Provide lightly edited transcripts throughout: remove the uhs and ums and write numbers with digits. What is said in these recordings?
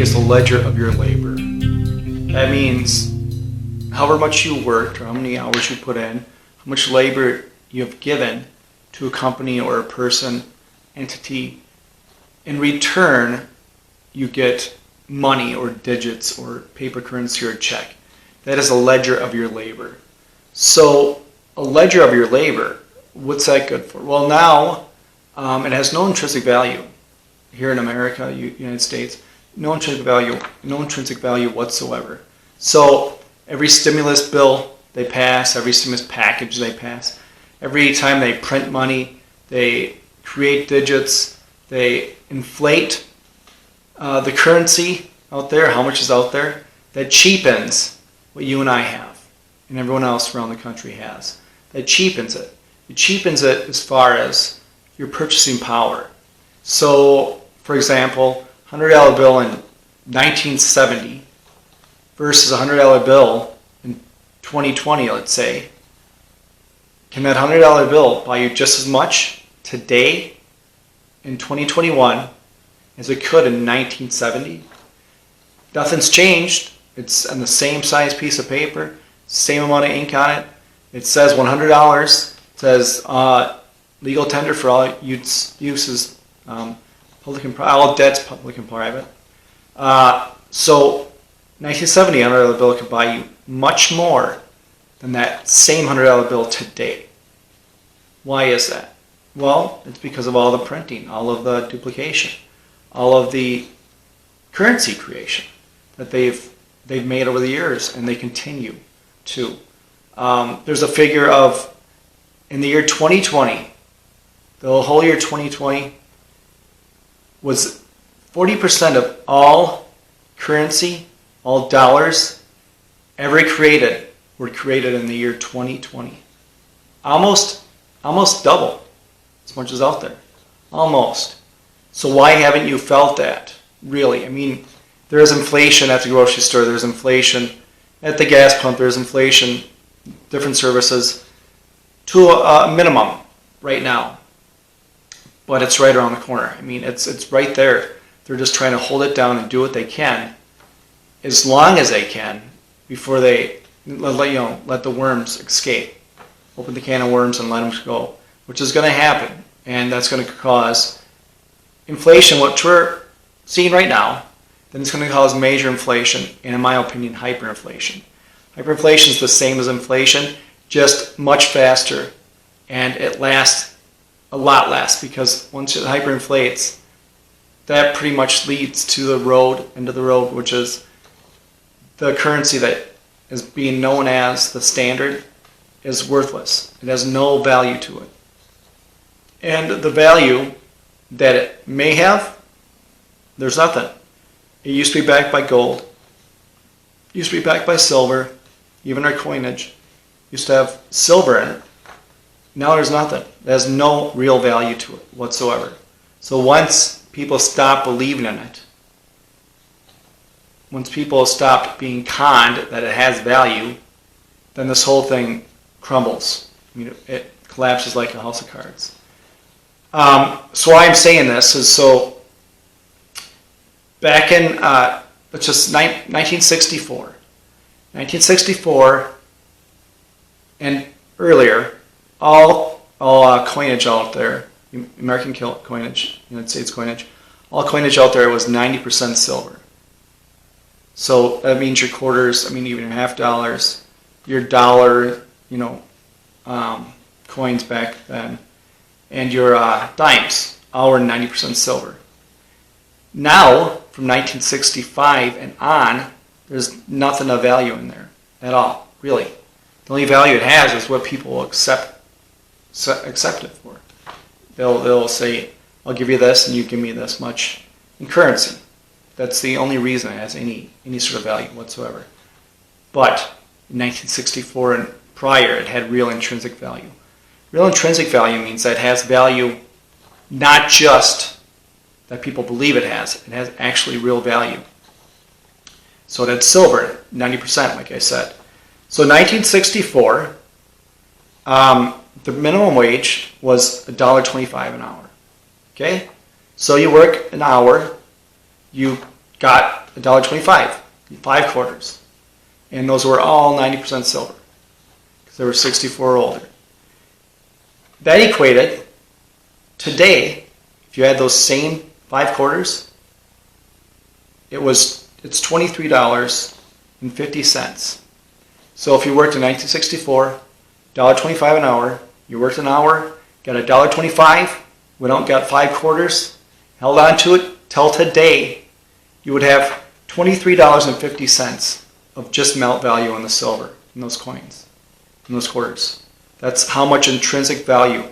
is a ledger of your labor. That means however much you worked or how many hours you put in, how much labor you have given to a company or a person, entity. In return, you get money or digits or paper currency or a check. That is a ledger of your labor. So a ledger of your labor, what's that good for? Well, now it has no intrinsic value here in America, United States. No intrinsic value whatsoever. So every stimulus bill they pass, every stimulus package they pass, every time they print money, they create digits, they inflate the currency out there, how much is out there, that cheapens what you and I have and everyone else around the country has. That cheapens it. It cheapens it as far as your purchasing power. So, for example, $100 bill in 1970 versus a $100 bill in 2020, let's say. Can that $100 bill buy you just as much today in 2021 as it could in 1970? Nothing's changed. It's on the same size piece of paper, same amount of ink on it. It says $100. It says legal tender for all uses, public and all debts, public and private. So 1970 $100 bill could buy you much more than that same $100 bill today. Why is that? Well, it's because of all the printing, all of the duplication, all of the currency creation that they've made over the years, and they continue to. There's a figure of, in the year 2020, the whole year 2020 was 40% of all currency, all dollars ever created were created in the year 2020. Almost double as much as out there. Almost. So why haven't you felt that? Really? I mean, there is inflation at the grocery store, there's inflation at the gas pump, there's inflation, different services, to a minimum right now. But it's right around the corner. I mean, it's right there. They're just trying to hold it down and do what they can, as long as they can, before they let the worms escape. Open the can of worms and let them go, which is going to happen, and that's going to cause inflation, what we're seeing right now. Then it's going to cause major inflation, and in my opinion, hyperinflation. Hyperinflation is the same as inflation, just much faster, and it lasts a lot less, because once it hyperinflates, that pretty much leads to the road, into the road, which is the currency that is being known as the standard is worthless. It has no value to it. And the value that it may have, there's nothing. It used to be backed by gold. It used to be backed by silver. Even our coinage used to have silver in it. Now there's nothing. It has no real value to it whatsoever. So once people stop believing in it, once people stop being conned that it has value, then this whole thing crumbles. I mean, it collapses like a house of cards. So why I'm saying this is, so back in, let's just 1964 and earlier, all coinage out there, American coinage, United States coinage, all coinage out there was 90% silver. So that means your quarters, I mean even your half dollars, your dollar, coins back then, and your dimes, all were 90% silver. Now, from 1965 and on, there's nothing of value in there at all, really. The only value it has is what people will accept it for. They'll say, I'll give you this and you give me this much in currency. That's the only reason it has any sort of value whatsoever. But in 1964 and prior, it had real intrinsic value. Real intrinsic value means that it has value not just that people believe it has actually real value. So that's silver, 90%, like I said. So 1964, the minimum wage was $1.25 an hour. Okay? So you work an hour, you got $1.25, 5 quarters. And those were all 90% silver because they were 64 or older. That equated, today, if you had those same 5 quarters, it's $23.50. So if you worked in 1964, $1.25 an hour, you worked an hour, got $1.25, went out and got 5 quarters, held on to it till today, you would have $23.50 of just melt value in the silver, in those coins, in those quarters. That's how much intrinsic value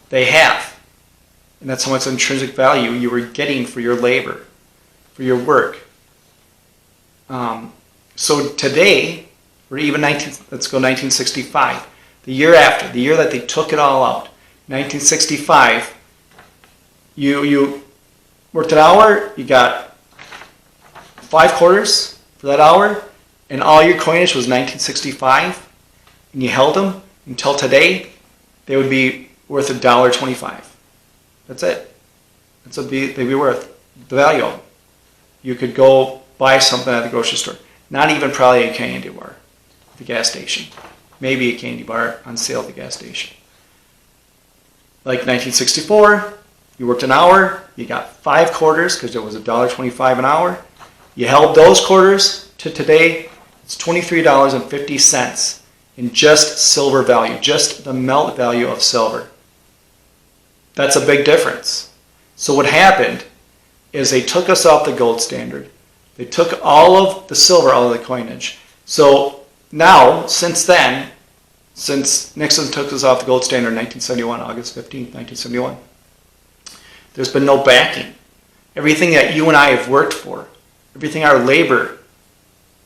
they have. And that's how much intrinsic value you were getting for your labor, for your work. So today, or even let's go 1965, the year after, the year that they took it all out, 1965, you worked an hour, you got 5 quarters for that hour, and all your coinage was 1965, and you held them until today, they would be worth $1.25. That's it. They'd be worth the value of them. You could go buy something at the grocery store. Not even probably a candy bar at the gas station. Maybe a candy bar on sale at the gas station. Like 1964, you worked an hour, you got 5 quarters because it was $1.25 an hour. You held those quarters to today, it's $23.50 in just silver value, just the melt value of silver. That's a big difference. So what happened is they took us off the gold standard. They took all of the silver out of the coinage. So now, since then, since Nixon took us off the gold standard in 1971, August 15th, 1971, there's been no backing. Everything that you and I have worked for, everything our labor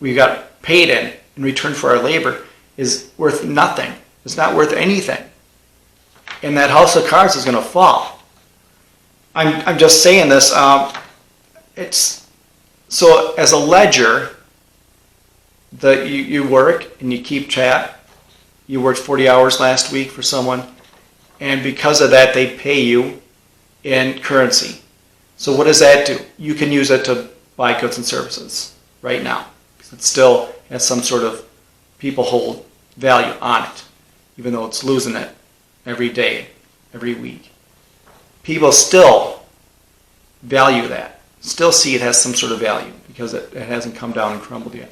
we got paid in return for our labor is worth nothing. It's not worth anything. And that house of cards is going to fall. I'm just saying this. It's so as a ledger that you work and you keep track. You worked 40 hours last week for someone, and because of that, they pay you in currency. So what does that do? You can use it to buy goods and services right now because it still has some sort of people hold value on it, even though it's losing it every day, every week. People still value that, still see it has some sort of value because it hasn't come down and crumbled yet.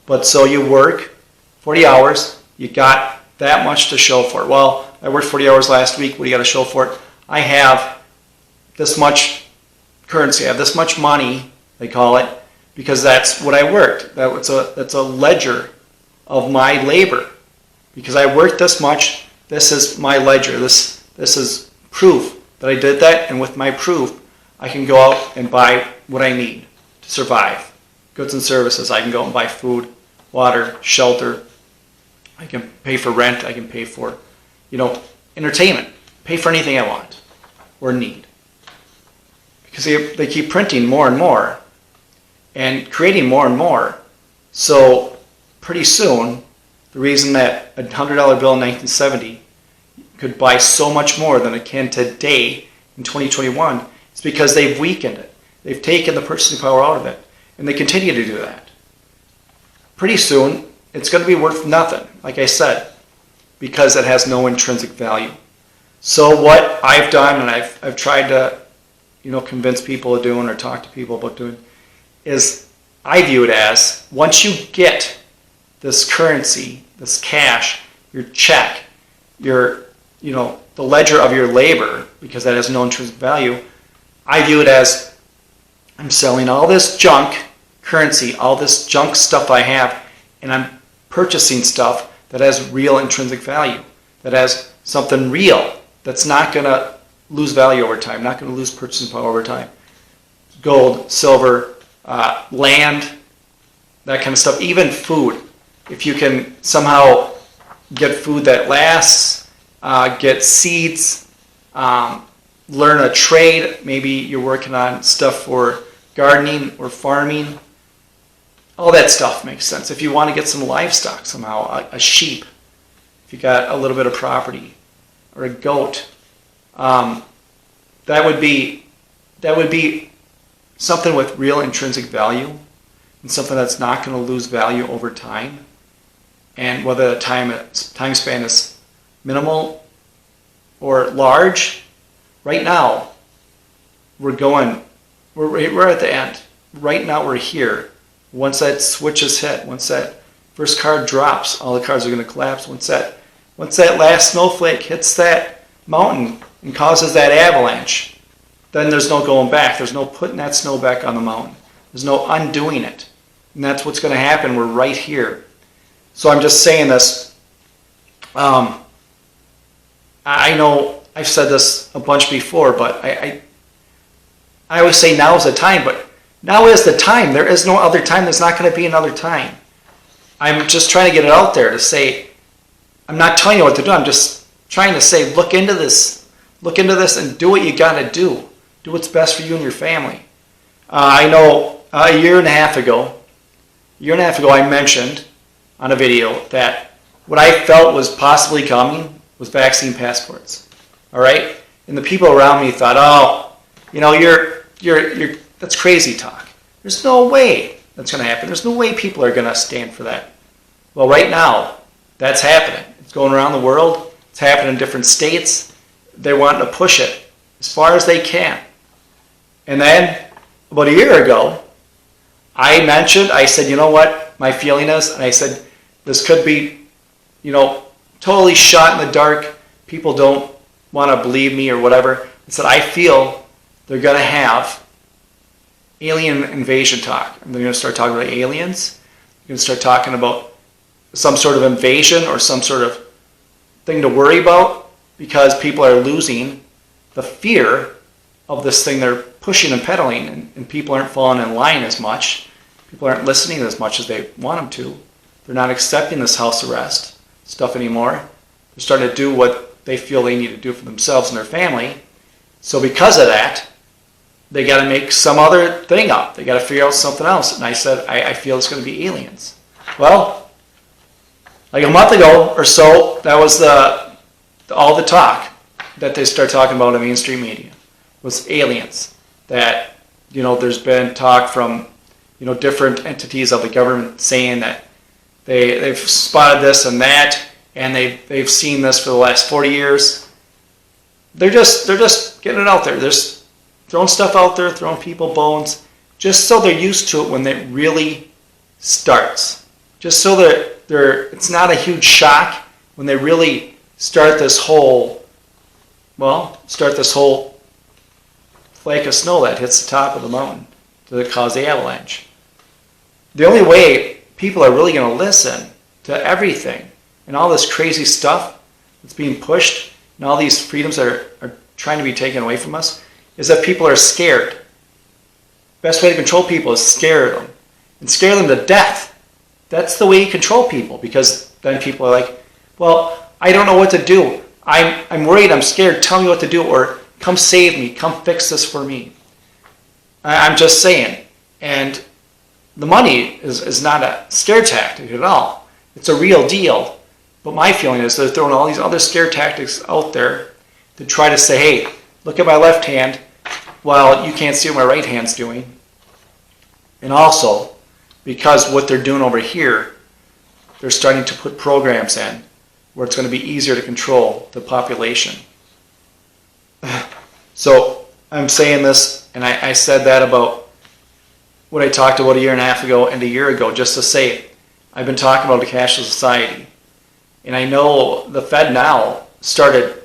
But so you work 40 hours, you got that much to show for it. Well, I worked 40 hours last week, what do you got to show for it? I have this much currency, I have this much money, they call it, because that's what I worked. That's a ledger of my labor. Because I worked this much, this is my ledger. This is proof that I did that, and with my proof, I can go out and buy what I need to survive. Goods and services. I can go out and buy food, water, shelter. I can pay for rent. I can pay for, entertainment. Pay for anything I want or need. Because they keep printing more and more and creating more and more. So pretty soon, the reason that a $100 bill in 1970 could buy so much more than it can today in 2021 is because they've weakened it. They've taken the purchasing power out of it, and they continue to do that. Pretty soon, it's going to be worth nothing, like I said, because it has no intrinsic value. So what I've done, and I've tried to, convince people of doing or talk to people about doing, is I view it as once you get this currency, this cash, your check, your, the ledger of your labor, because that has no intrinsic value, I view it as I'm selling all this junk currency, all this junk stuff I have, and I'm purchasing stuff that has real intrinsic value, that has something real, that's not going to lose value over time, not going to lose purchasing power over time. Gold, silver, land, that kind of stuff, even food. If you can somehow get food that lasts, get seeds, learn a trade, maybe you're working on stuff for gardening or farming, all that stuff makes sense. If you want to get some livestock somehow, a sheep, if you got a little bit of property, or a goat, that would be something with real intrinsic value and something that's not going to lose value over time. And whether the time span is minimal or large, right now we're at the end. Right now we're here. Once that switch is hit, once that first card drops, all the cards are going to collapse. Once that last snowflake hits that mountain and causes that avalanche, then there's no going back. There's no putting that snow back on the mountain. There's no undoing it. And that's what's going to happen. We're right here. So I'm just saying this. I know I've said this a bunch before, but I always say now is the time, but now is the time. There is no other time. There's not going to be another time. I'm just trying to get it out there to say, I'm not telling you what to do. I'm just trying to say, look into this and do what you got to do. Do what's best for you and your family. I know a year and a half ago, I mentioned on a video that what I felt was possibly coming was vaccine passports. All right? And the people around me thought, oh, you're that's crazy talk. There's no way that's going to happen. There's no way people are going to stand for that. Well, right now, that's happening. It's going around the world. It's happening in different states. They're wanting to push it as far as they can. And then, about a year ago, I said, you know what my feeling is? And I said, this could be, totally shot in the dark. People don't want to believe me or whatever. I said, I feel they're going to have alien invasion talk. And they're going to start talking about aliens. They're going to start talking about some sort of invasion or some sort of thing to worry about because people are losing the fear of this thing they're pushing and peddling, and people aren't falling in line as much. People aren't listening as much as they want them to. They're not accepting this house arrest stuff anymore. They're starting to do what they feel they need to do for themselves and their family. So because of that, they got to make some other thing up. They got to figure out something else. And I said, I feel it's going to be aliens. Well, like a month ago or so, that was all the talk that they start talking about in mainstream media was aliens. That, there's been talk from, different entities of the government saying that they've spotted this and that, and they've seen this for the last 40 years. They're just getting it out there. They're just throwing stuff out there, throwing people bones, just so they're used to it when it really starts. Just so that it's not a huge shock when they really start this whole flake of snow that hits the top of the mountain to cause the avalanche. The only way people are really going to listen to everything and all this crazy stuff that's being pushed and all these freedoms that are trying to be taken away from us is that people are scared. Best way to control people is scare them and scare them to death. That's the way you control people, because then people are like, well, I don't know what to do. I'm worried, I'm scared, tell me what to do, or come save me, come fix this for me. I'm just saying. And the money is not a scare tactic at all. It's a real deal. But my feeling is they're throwing all these other scare tactics out there to try to say, hey, look at my left hand while you can't see what my right hand's doing. And also, because what they're doing over here, they're starting to put programs in where it's going to be easier to control the population. So I'm saying this, and I said that about what I talked about a year and a half ago and a year ago, just to say I've been talking about a cashless society. And I know the Fed now started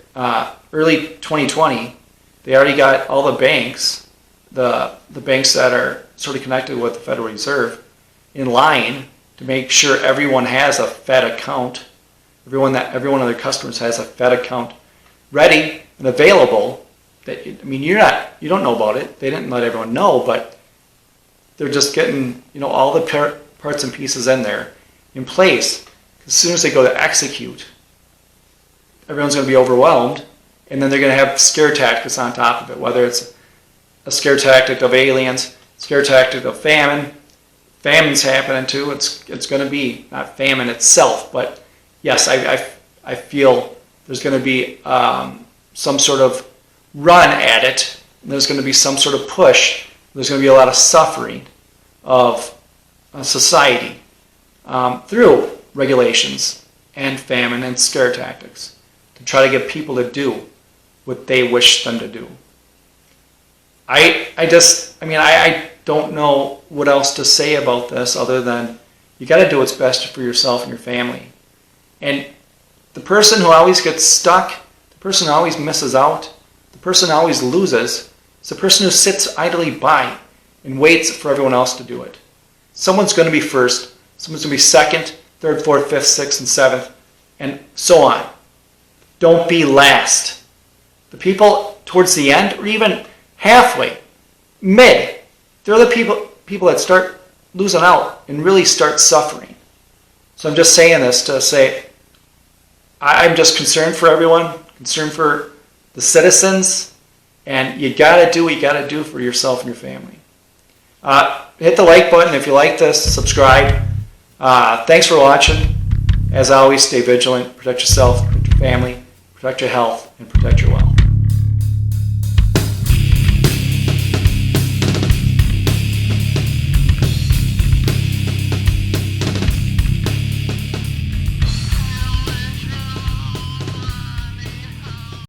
early 2020. They already got all the banks, the banks that are sort of connected with the Federal Reserve, in line to make sure everyone has a Fed account. Every one of their customers has a Fed account ready and available. You don't know about it. They didn't let everyone know, but they're just getting all the parts and pieces in there in place. As soon as they go to execute, everyone's going to be overwhelmed, and then they're going to have scare tactics on top of it, whether it's a scare tactic of aliens, scare tactic of famine. Famine's happening too. It's going to be not famine itself, but yes, I feel there's going to be some sort of run at it. And there's going to be some sort of push There's going to be a lot of suffering of society through regulations and famine and scare tactics to try to get people to do what they wish them to do. I don't know what else to say about this other than you got to do what's best for yourself and your family. And the person who always gets stuck, the person who always misses out, the person who always loses, is the person who sits idly by and waits for everyone else to do it. Someone's going to be first, someone's going to be second, third, fourth, fifth, sixth, and seventh, and so on. Don't be last. The people towards the end, or even halfway, mid, they're the people that start losing out and really start suffering. So I'm just saying this to say, I'm just concerned for everyone, concerned for the citizens, and you got to do what you got to do for yourself and your family. Hit the like button if you like this, subscribe. Thanks for watching. As always, stay vigilant, protect yourself, protect your family, protect your health, and protect your wealth.